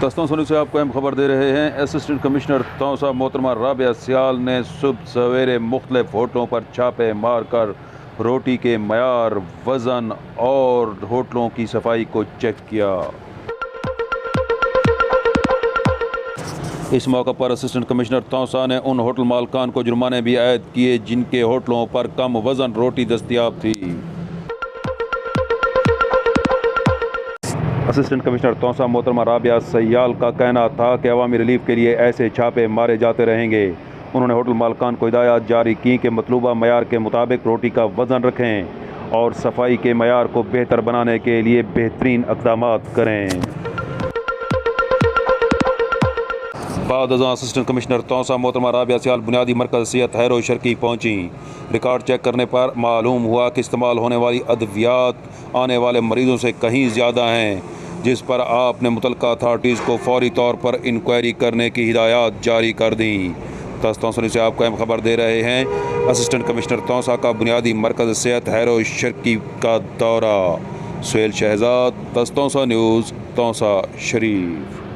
दस्तों सुनी से आपको अहम खबर दे रहे हैं। असिस्टेंट कमिश्नर तौसा मोहतरमा राबिया सियाल ने सुबह सवेरे मुख्तलिफ होटलों पर छापे मारकर रोटी के मयार, वज़न और होटलों की सफाई को चेक किया। इस मौके पर असिस्टेंट कमिश्नर तौसा ने उन होटल मालकान को जुर्माने भी आयद किए जिनके होटलों पर कम वज़न रोटी दस्तयाब थी। असिस्टेंट कमिश्नर तौसा मोहतरमा राबिया सियाल का कहना था कि अवामी रिलीफ के लिए ऐसे छापे मारे जाते रहेंगे। उन्होंने होटल मालकान को हिदायत जारी की कि मतलूबा मयार के मुताबिक रोटी का वज़न रखें और सफाई के मयार को बेहतर बनाने के लिए बेहतरीन इक़दाम करें। बाद असिस्टेंट कमिश्नर तौसा मोहतरमा राबिया सियाल बुनियादी मरकज़ सेहत हैरो शर्की पहुँची। रिकॉर्ड चेक करने पर मालूम हुआ कि इस्तेमाल होने वाली अद्वियात आने वाले मरीज़ों से कहीं ज़्यादा हैं, जिस पर आपने मुतल्लिका अथॉरिटीज़ को फौरी तौर पर इंक्वायरी करने की हिदायत जारी कर दी। दस्तों सुनी से आपको अहम खबर दे रहे हैं। असिस्टेंट कमिश्नर तौसा का बुनियादी मरकज़ सेहत हैरो शर्की का दौरा। सुहेल शहजाद, दस्तों न्यूज़, तौसा शरीफ।